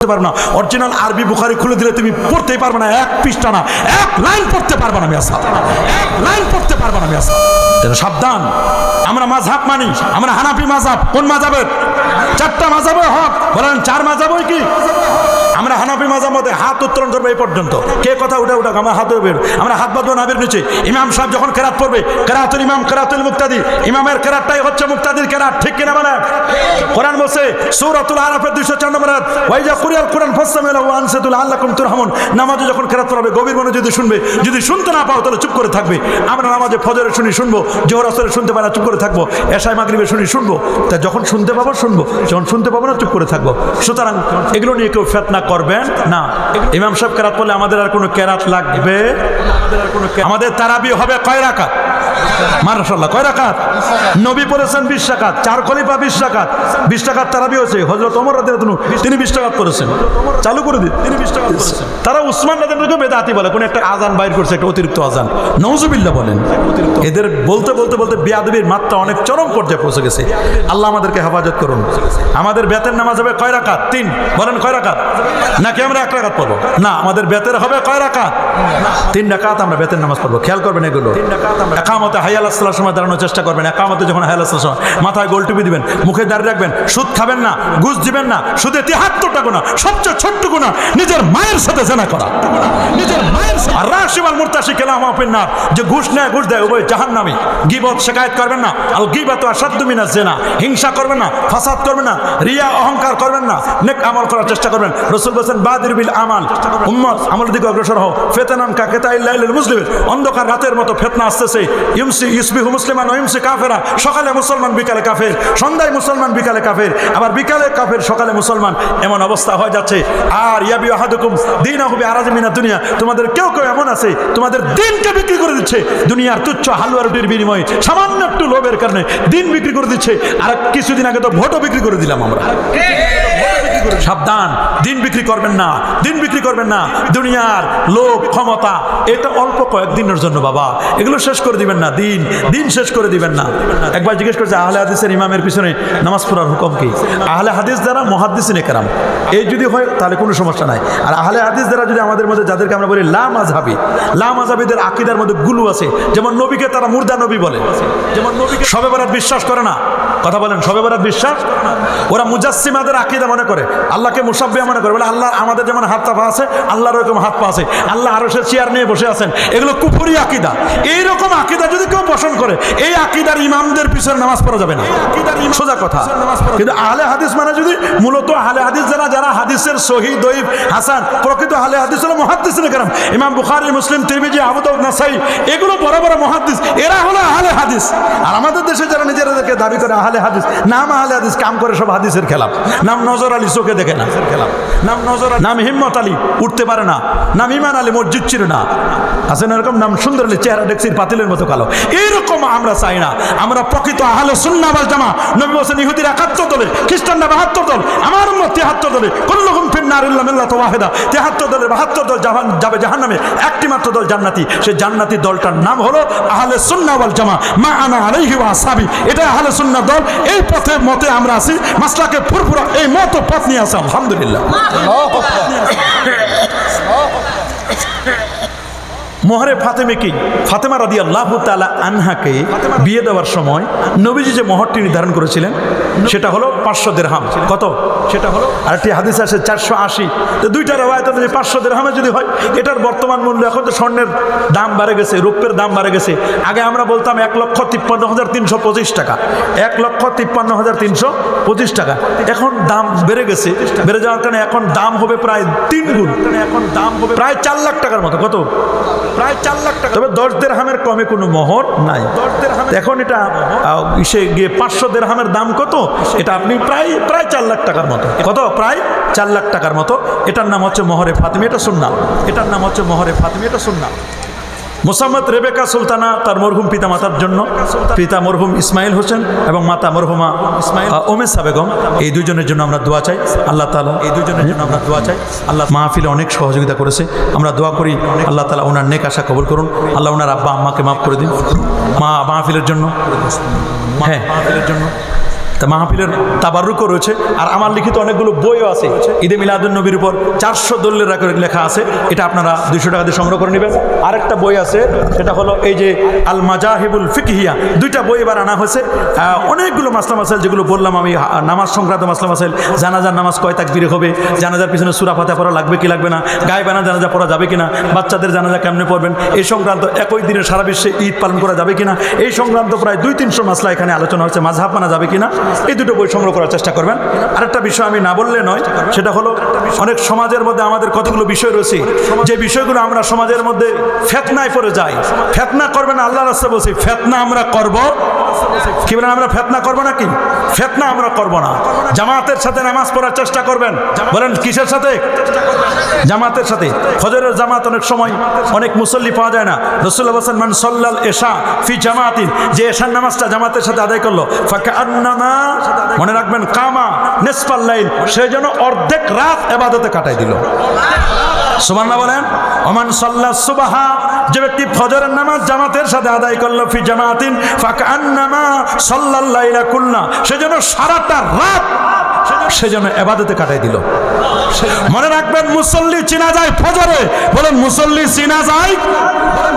পারবে না। অরিজিনাল আরবি বুখারী খুলে দিলে তুমি পড়তেই পারবে না, এক পৃষ্ঠা না, এক লাইন পড়তে পারবে না। মিয়া সাহেব, এক লাইন পড়তে পারবে না। মিয়া সাহেব, সাবধান। আমরা মাযহাব মানি, আমরা হানাফি মাযহাব। কোন মাযহাবের? চারটা মাযহাবের হক বলেন। চার মাযহাবই কি? আমরা হানাফি মাযহাব মতে হাত উত্তোলন করবো এই পর্যন্ত। কে কথা উঠে উঠাক, আমরা হাত বের, আমরা হাত বাঁধবো নাভির নিচে। ইমাম সাহেব যখন কেরাত পড়বে, কেরাতুল ইমাম কেরাতুল মুক্তাদি, ইমামের কেরাতটাই হচ্ছে মুক্তাদির কেরাত। ঠিক কিনা বলেন? কোরআন বলছে সূরাতুল আরাফের 204 নম্বর আয়াত, ওয়াইজা কুরিয়াল কুরআন ফাসতামিউ ওয়া আনসিতু লাআল্লাকুম তুরহামুন। নামাজে যখন কেরাত পড়াবে গভীর মনে যদি শুনবে, যদি শুনতে না পাও তাহলে চুপ করে থাকবে। আমরা নামাজে ফজরে শুনি শুনবো, জোহর আসরে শুনতে পাই না চুপ করে থাকবো, এশায় মাগরিবে শুনি শুনবো। তা যখন শুনতে পাবো শুনবো, যখন শুনতে পাবো না চুপ করে থাকবো। সুতরাং এগুলো নিয়ে কেউ ফিতনা করবেন না। ইমাম সাহেব কেরাত পড়লে আমাদের আর কোনো কেরাত লাগবে? আমাদের তারাবি হবে কয় রাকাত? মাশাআল্লাহ, কয় রাকাত? নবী পড়েছেন 20 রাকাত, 4 খলিফা 20 রাকাত, 20 রাকাত তারাবি হয়েছে। হযরত ওমর রাদিয়াল্লাহু আনহু তিনি 20 রাকাত করেছেন, চালু করে দিন, তিনি 20 রাকাত করেছেন। তারা উসমান রাদিয়াল্লাহু আনহু বেদাতি বলে, কোন একটা আযান বাইর করছে, একটা অতিরিক্ত আযান, নাউজুবিল্লাহ বলেন। এদের বলতে বলতে বলতে বেয়াদবির মাত্রা অনেক চরম পর্যায়ে পৌঁছে গেছে। আল্লাহ আমাদেরকে হেফাজত করুন। আমাদের বেতের নামাজ হবে কয় রাকাত? 3। বলেন কয় রাকাত? নাকি আমরা 1 রাকাত পড়বো? না, আমাদের বেতের হবে কয় রাকাত? 3 রাকাত আমরা বেতের নামাজ পড়বো। খেয়াল করবেন এগুলো। একামতে হাইয়া আলাস সালার সময় দাঁড়ানোর চেষ্টা করবেন। একামতে যখন হাইয়া আলাস সালার সময় মাথায় গোল টুপি দিবেন, মুখে দাঁড়িয়ে রাখবেন, সুদ খাবেন না, ঘুষ দিবেন না। সুদে 73টা গুনাহ, সবচেয়ে ছোট্ট গুনাহ নিজের মায়ের সাথে জেনা করা। নিজের মায়ের সাথে। আর রাশিমাল মুরতাশি কালাম আফিন নার, যে ঘুষ নেয় ঘুষ দেয় উভয় জাহান্নামী। গীবত শিকায়েত করবেন না, আল গীবাতু আশাদ্দু মিনাজ জিনা। হিংসা করবেন না, ফাসাদ করবেন না, রিয়া অহংকার করবেন না, নেক আমল করার চেষ্টা করবেন। রাসূল বলেছেন বাদির বিল আমাল, উম্মত আমলের দিকে অগ্রসর হও। ফিতনান কা কিতাইল লাইলিল মুসলিম, অন্ধকার রাতের মতো ফিতনা আসতেছে। ইউসবিহু মুসলিমান ওয়া ইউমসি কাফিরা, সকালে মুসলমান বিকালে কাফের, সন্ধ্যায় মুসলমান বিকালে কাফের, আবার বিকালে কাফের সকালে মুসলমান। এমন অবস্থা হয়ে যাচ্ছে। আর ইয়াবি আহাদুকুম দীনাহু বিআরাযি মিনাদ দুনিয়া, তোমাদের কেউ কেউ এমন আছে তোমাদের দিনকে বিক্রি করে দিচ্ছে দুনিয়ার তুচ্ছ হালুয়া রুটির বিনিময়ে, সামান্য একটু লোভের কারণে দিন বিক্রি করে দিচ্ছে। আর কিছুদিন আগে তো ভোটও বিক্রি করে দিলাম আমরা। সাবধান, দিন বিক্রি করবেন না, দিন বিক্রি করবেন না। দুনিয়ার লোভ ক্ষমতা এটা অল্প কয়েকদিনের জন্য বাবা, এগুলো শেষ করে দিবেন না। দিন দিন শেষ করে দিবেন না। একবার জিজ্ঞেস করছে আহলে হাদিসের ইমামের পিছনে নামাজ পড়ার হুকুম কি? আহলে হাদিস দ্বারা মুহাদ্দিসিনে কেরাম, এই যদি হয় তাহলে কোনো সমস্যা নাই। আর আহলে হাদিস দ্বারা যদি আমাদের মধ্যে যাদেরকে আমরা বলি লা মাযহাবি, লা মাযহাবিদের আকীদার মধ্যে গুলু আছে। যেমন নবীকে তারা মুর্দা নবী বলে, যেমন নবীকে শবে বরাত বিশ্বাস করে না। কথা বলেন, শবে বরাত বিশ্বাস। ওরা মুজাসসিমাদের আকীদা মনে করে, আল্লাহকে মুসাব্বিহ মনে করে, বলে আল্লাহ আমাদের যেমন হাত পা আছে আল্লাহর এরকম হাত পা আছে, আল্লাহ আরশের চেয়ার নিয়ে বসে আছেন। এগুলো কুফরি আকীদা। এইরকম আকীদা যদি কেউ পোষণ করে, এই আকীদার ইমামদের পিছনে নামাজ পড়া যাবে না। সোজা কথা। কিন্তু আহলে হাদিস মানে যদি মূলত আহলে হাদিস যারা হাদিসের সহিহ দঈফ হাসান, প্রকৃত আহলে হাদিস হলো মুহাদ্দিসিনে কেরাম। ইমাম বুখারী, মুসলিম, তিরমিজি, আবু দাউদ, নাসাই, এগুলো বড় বড় মুহাদ্দিস, এরা হলো আহলে হাদিস। আর আমাদের দেশে যারা নিজেদেরকে দাবি করে আহলে হাদিস, নাম আহলে হাদিস, কাম করে সব হাদিসের খেলাফ। নাম নজর আলী, চোখে দেখে না, নাম নজর, নাম হিম্মত আলী, উঠতে পারে না, নাম ইমান আলী, মসজিদ ছিল না, আছে না এরকম নাম সুন্দর আলী, চেহারা ডেক্সির পাতিলের মতো কালো। এইরকম আমরা চাই না। আমরা প্রকৃত আহলে সুন্নাহ ওয়াল জামাআহ। নবী বলেছেন ইহুদিরা 71 দলে, খ্রিস্টানরা 72 দল, আমার উম্মত 73 দলে। কুল্লুহুম ফিন-নার ইল্লা মিল্লাত ওয়াহিদা। 73 দলের 72 দল যাবে জাহান্নামে, একটি মাত্র দল জান্নাতি। সেই জান্নাতি দলটার নাম হলো আহলে সুন্নাহ ওয়াল জামাআহ, মা আনা আলাইহি ওয়া আসহাবি। এটা আহলে সুন্নাহ দল। এই পথে মতে আমরা আছি, মাসলাকে ফুরফুরা এই মত পথ নিয়ে আছে আলহামদুলিল্লাহ। মোহরে ফাতেমে কি, ফাতেমা রাদিয়াল্লাহু তাআলা আনহাকে বিয়ে দেওয়ার সময় নবীজি যে মোহরটি নির্ধারণ করেছিলেন সেটা হলো 500 দিরহাম। কত? সেটা হলো, আরেকটি হাদিস আছে 480। তো দুইটা রওয়ায়াত আছে 500 দিরহামে যদি হয়, এটার বর্তমান মূল্য, এখন তো স্বর্ণের দাম বেড়ে গেছে, রৌপ্যের দাম বেড়ে গেছে। আগে আমরা বলতাম 1,53,325 টাকা, 1,53,325 টাকা। এখন দাম বেড়ে গেছে, বেড়ে যাওয়ার কারণে এখন দাম হবে প্রায় 3 গুণ, এখন দাম হবে প্রায় 4 লাখ টাকার মতো। কত? প্রায় 4 লাখ টাকা। তবে 10 দিরহামের কমে কোনো মোহর নাই। এখন এটা এসে গিয়ে 500 দিরহামের দাম কত? এটা আপনি প্রায় 4 লাখ টাকার মতো। কত? প্রায় 4 লাখ টাকার মতো। এটার নাম হচ্ছে মোহরে ফাতেমী, এটা সুন্নাহ। এটার নাম হচ্ছে মোহরে ফাতেমী, এটা সুন্নাহ। মুসাম্মাত রেবেকা সুলতানা তার মরহুম পিতা মাতার জন্য, পিতা মরহুম ইসমাইল হোসেন এবং মাতা মরহুমা ওমেসা বেগম, এই দুজনের জন্য আমরা দোয়া চাই। আল্লাহ তাআলা এই দুজনের জন্য আমরা দোয়া চাই। আল্লাহ মাহফিলে অনেক সহযোগিতা করেছে, আমরা দোয়া করি আল্লাহ তাআলা ওনার নেক আশা কবুল করুন। আল্লাহ ওনার আব্বা আম্মাকে মাফ করে দিন। মা মাহফিলের জন্য, হ্যাঁ মাহফিলের জন্য তা মাহফিলের তাবাররুকও রয়েছে। আর আমার লিখিত অনেকগুলো বইও আছে ঈদে মিলাদুন নবীর উপর 400 দলিলের লেখা আছে, এটা আপনারা 200 টাকা দিয়ে সংগ্রহ করে নেবেন। আরেকটা বই আছে, সেটা হলো এই যে আল মাজাহিবুল ফিকহিয়া, 2টা বই এবার আনা হয়েছে। অনেকগুলো মাসলা মাসাইল যেগুলো বললাম আমি, নামাজ সংক্রান্ত মাসলা মাসাইল, জানাজার নামাজ কয় তাকবীরে হবে, জানাজার পিছনে সূরা ফাতিহা পড়া লাগবে কি লাগবে না, গায়েবানা জানাজা পড়া যাবে কিনা, বাচ্চাদের জানাজা কেমনে পড়বেন, এই সংক্রান্ত একই দিনে সারা বিশ্বে ঈদ পালন করা যাবে কিনা, এই সংক্রান্ত প্রায় 200-300 মাসলা এখানে আলোচনা হচ্ছে। মাযহাব মানা যাবে কিনা, এই 2টো বই সংগ্রহ করার চেষ্টা করবেন। আরেকটা বিষয় আমি না বললে নয়, সেটা হলো অনেক সমাজের মধ্যে আমাদের কতগুলো বিষয় রয়েছে, যে বিষয়গুলো আমরা সমাজের মধ্যে ফিতনায় পড়ে যাই। ফিতনা করবেন না, আল্লাহর রাস্তায় বলছি, ফিতনা আমরা করব কি বলেন? আমরা ফিতনা করব নাকি? ফিতনা আমরা করব না। জামাতের সাথে নামাজ পড়ার চেষ্টা করবেন। বলেন কিসের সাথে? জামাতের সাথে। ফজরের জামাত অনেক সময় অনেক মুসল্লি পাওয়া যায় না। রাসূলুল্লাহ বলেন, মান সাল্লাল ইশা ফি জামাতিন, যে ইশার নামাজটা জামাতের সাথে আদায় করলো, ফাকান্নামা, মনে রাখবেন, কামা নিসফাল লাইল, সে যেন অর্ধেক রাত ইবাদতে কাটাই দিল। সুবহানাল্লাহ বলেন। ওমান সাল্লা সুবহা, যে ব্যক্তি ফজরের নামাজ জামাতের সাথে আদায় করলো, ফি জামাতিন ফাকান্নামা সাল্লাল লাইলা কুল্লা, সে যেন সারাটা রাত সে যেন ইবাদতে কাটাই দিল। মনে রাখবেন, মুসল্লি চিনা যায় ফজরে। বলেন, মুসল্লি চিনা যায়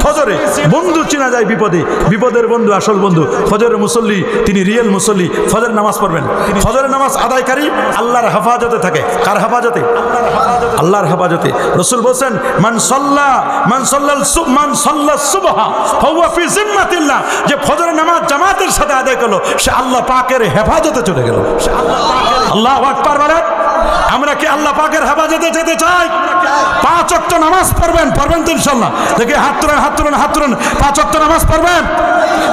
ফজরে, বন্ধু চিনা যায় বিপদে, বিপদের বন্ধু আসল বন্ধু। ফজরের মুসল্লি তিনি রিয়েল মুসল্লি, ফজরের নামাজ পড়বেন। ফজরের নামাজ আদায়কারী আল্লাহর হেফাজতে থাকে। কার হেফাজতে? আল্লাহর হেফাজতে। রাসূল বলেন, মান সাল্লা সুবহা হুয়া ফি জিম্মাতিল্লাহ, যে ফজরের নামাজ জামাতের সাথে আদায় করলো, সে আল্লাহ পাকের হেফাজতে চলে গেল। আল্লাহু আকবার বলেন। আমরা কি আল্লাহ পাকের হেফাজতে যেতে চাই? 5 ওয়াক্ত নামাজ পড়বেন তো ইনশাআল্লাহ। দেখে হাত তুলেন 5 ওয়াক্ত নামাজ পড়বেন।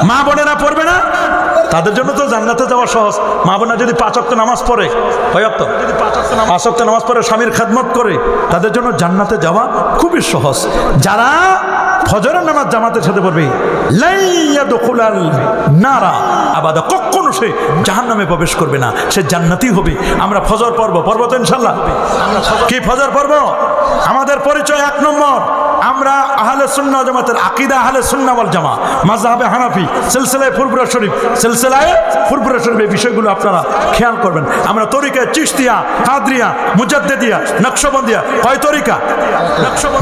মা বোনেরা পড়বে না? তাদের জন্য তো জান্নাতে যাওয়া সহজ। মা বোনেরা যদি 5 ওয়াক্ত নামাজ পড়ে, 5 ওয়াক্ত নামাজ পড়ে, স্বামীর খেদমত করে, তাদের জন্য জান্নাতে যাওয়া খুবই সহজ। যারা ফজরের নামাজ জামাতের সাথে পড়বে, লাইয়াদখুলাল নারা আবাদা, কখনো সে জাহান্নামে প্রবেশ করবে না, সে জান্নাতি হবে। আমরা ফজর পড়ব তো ইনশাআল্লাহ। কি ফজর পড়ব? আমাদের পরিচয় 1 নম্বর, আমরা আহলে সুন্নাহ জামাতের আকীদা, আহলে সুন্নাহ ওয়াল জামা, মাযহাবে হানাফি, সিলসিলায়ে ফুরফুরা শরীফ, এই বিষয়গুলো আপনারা খেয়াল করবেন। আমরা তরিকায় চিশতিয়া, কাদরিয়া, মুজাদ্দিদিয়া, নকশবন্দিয়া, কয় তরিকা?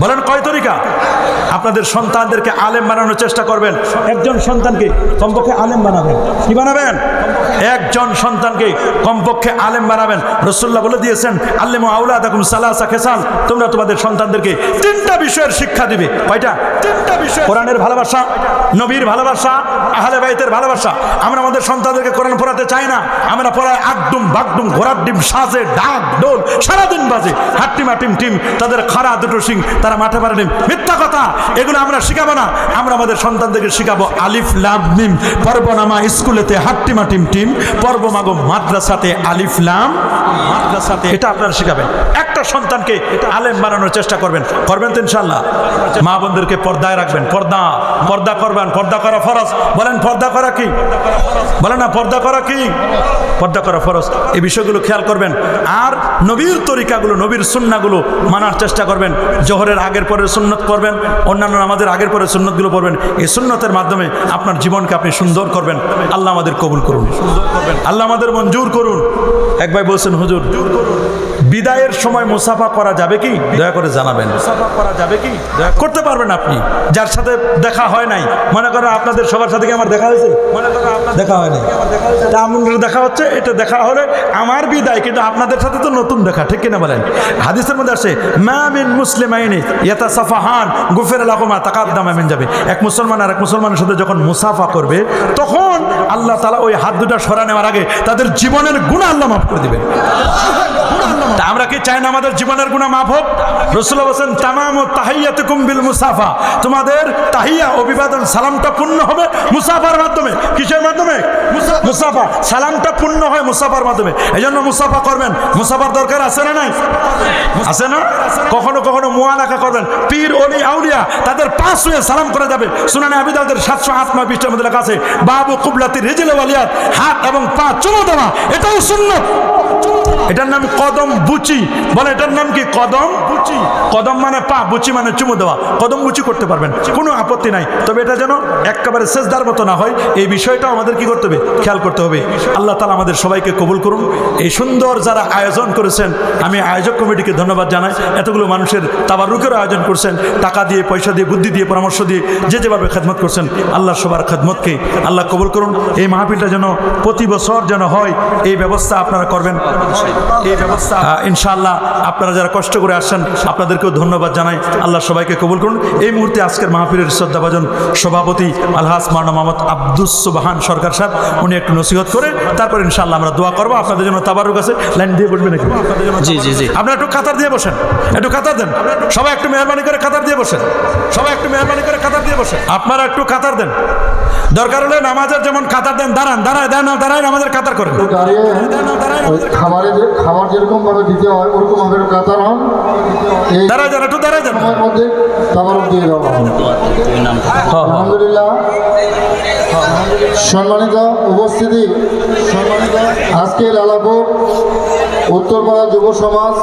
বলেন কয় তরিকা? আপনাদের সন্তানদেরকে আলেম বানানোর চেষ্টা করবেন। একজন সন্তানকে কমপক্ষে আলেম বানাবেন। কি বানাবেন? একজন সন্তানকে কমপক্ষে আলেম বানাবেন। রাসূলুল্লাহ বলে দিয়েছেন, আল্লিমু আওলাদাকুম সালাসা খিসাল, তোমরা তোমাদের সন্তানদেরকে 3টা বিষয়ের শিক্ষা দিবে। কয়টা? 3টা বিষয়। কোরআনের ভালোবাসা, নবীর ভালোবাসা, আহলে বাইতের ভালোবাসা। আমরা আমাদের সন্তানদেরকে কোরআন পড়াতে চাই না, আমরা পড়াই আগডুম বাগডুম, ঘোড়ার ডিম সাজে, ডাক ডোল সারাদিন বাজে, হাট্টিমা টিম, তাদের খাড়া দুটো সিং, তারা মাঠে পারে ডিম। মিথ্যা কথা, এগুলো আমরা শিখাবো না। আমরা আমাদের সন্তানদেরকে শিখাবো আলিফ লাম মিম, পর্বনামা স্কুলেতে হাট্টিমা টিম, পর্বমাগো মাদ্রাসাতে আলিফ লাম মাদ্রাসাতে, এটা আপনারা শিখাবেন। একটা সন্তানকে আলেম বানানোর চেষ্টা করবেন তো ইনশাআল্লাহ। মা বোনদেরকে পর্দায় রাখবেন। পর্দা করবেন। পর্দা করা ফরজ। বলেন পর্দা করা কি? বলেন না, পর্দা করা কি? পর্দা করা ফরজ। এই বিষয়গুলো খেয়াল করবেন। আর নবীর তরিকাগুলো, নবীর সুন্নাহগুলো মানার চেষ্টা করবেন। জোহরের আগের পরের সুন্নত করবেন, অন্যান্য আমাদের আগের পরের সুন্নতগুলো পড়বেন। এই সুন্নতের মাধ্যমে আপনার জীবনকে আপনি সুন্দর করবেন। আল্লাহ আমাদের কবুল করুন, আল্লাহ আমাদের মঞ্জুর করুন। এক ভাই বলছেন, হুজুর বিদায়ের সময় মুসাফা করা যাবে কি? দয়া করে জানাবেন। মুসাফা করা যাবে কি? করতে পারবেন আপনি, যার সাথে দেখা হয় নাই। মনে করেন আপনাদের সবার সাথে কি আমার দেখা হয়েছে? দেখা হয়নি, আপনাদের দেখা হচ্ছে। এটা দেখা হলে আমার বিদায়, কিন্তু আপনাদের সাথে তো নতুন দেখা, ঠিক কিনা বলেন? হাদিসের মধ্যে আসে, মা মিন মুসলিমাইনি ইয়াতাসাফাহান গুফিরা লাহুমা তাকাদ্দামা মিন যাবে। এক মুসলমান আর এক মুসলমানের সাথে যখন মুসাফা করবে, তখন আল্লাহ তাআলা ওই হাত দুটা সরা নেওয়ার আগে তাদের জীবনের গুনাহ আল্লাহ মাফ করে দিবেন। তা আমরা কি চাই না আমাদের জীবনের গুনাহ মাফ হোক? রাসূলুল্লাহ বলেন, তামামু তাহিয়াতুকুম বিল মুসাফা, তোমাদের তাহিয়া অভিবাদন সালামটা পূর্ণ হবে মুসাফার মাধ্যমে। কিসের মাধ্যমে? মুসাফা। সালামটা পূর্ণ হয় মুসাফার মাধ্যমে। এইজন্য মুসাফা করবেন। মুসাফার দরকার আছে না নাই? আছে না? কখনো কখনো মুআনাকা করবেন। পীর ওলি আউলিয়া তাদের পা ছুঁয়ে সালাম করে যাবে। সুনানে আবি দাউদের 708 পৃষ্ঠার মধ্যে লেখা আছে, বাবু কুবলাতি রিজল ওয়ালিয়াত, হাত এবং পা চুমো দেওয়া, এটাও সুন্নাত। এটার নাম কদম বুচি বলে। এটার নাম কি? কদম বুচি। কদম মানে পা, বুচি মানে চুমু দেওয়া। কদম বুচি করতে পারবেন, কোনো আপত্তি নাই। তবে এটা যেন একেবারে সেজদার মতো না হয়, এই বিষয়টাও আমাদের কি করতে হবে? খেয়াল করতে হবে। আল্লাহ তাআলা আমাদের সবাইকে কবুল করুন। এই সুন্দর যারা আয়োজন করেছেন, আমি আয়োজক কমিটিকে ধন্যবাদ জানাই। এতগুলো মানুষের তাবারুকের আয়োজন করছেন, টাকা দিয়ে, পয়সা দিয়ে, বুদ্ধি দিয়ে, পরামর্শ দিয়ে, যে যেভাবে খেদমত করছেন, আল্লাহ সবার খেদমতকে আল্লাহ কবুল করুন। এই মাহফিলটা যেন প্রতি বছর যেন হয়, এই ব্যবস্থা আপনারা করবেন। এই ব্যবস্থা ইনশাআল্লাহ আপনারা যারা কষ্ট করে আসছেন, আপনাদেরকেও ধন্যবাদ জানাই। আল্লাহ সবাইকে কবুল করুন। এই মুহূর্তে আজকের মাহফিলের শ্রদ্ধাভাজন সভাপতি আলহাজ মাওলানা মোহাম্মদ আব্দুস সুবহান সরকার সাহেব, উনি একটু নসিহত করে তারপর ইনশাআল্লাহ আমরা দোয়া করবো। আপনাদের জন্য তাবারুক আছে, লাইন দিয়ে বসবেন নাকি? জি জি জি, আপনারা একটু কাতার দিয়ে বসেন, একটু কাতার দেন। সবাই একটু মেহরবানি করে কাতার দিয়ে বসেন, সবাই একটু মেহরবানি করে কাতার দিয়ে বসেন। আপনারা একটু কাতার দেন, দরকার হলে নামাজের যেমন কাতার দেন, দাঁড়ান, দাঁড়ায় দেন, দাঁড়ায় নামাজের কাতার করেন। খাবার যেরকম ভাবে দিতে হয় ওরকম ভাবে কাতার হন। দাঁড়ায় যান, একটু দাঁড়ায় যান। সময়ের মধ্যে তাবারক দিয়ে দেওয়া হয়। আলহামদুলিল্লাহ। সম্মানিত উপস্থিতি, আজকে লালাপুর উত্তরপাড়া যুব সমাজ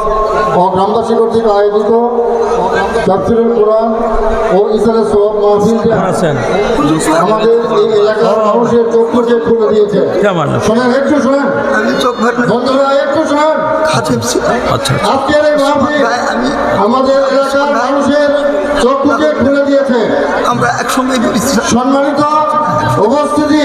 ও গ্রামবাসী কর্তৃক আয়োজিত তাফসীরুল কোরআন ও ইসলামের সওয়াব মাহফিলটি আমাদের এই এলাকার মানুষের চক্ষুকে খুলে দিয়েছে। শোনেন, একটু শোনেন বন্ধুরা, একটু শোনেন। আজকের এই মাহফিল আমাদের এলাকার মানুষের চক্ষুকে খুলে দিয়েছে। আমরা একসঙ্গে সম্মানিত উপস্থিতি।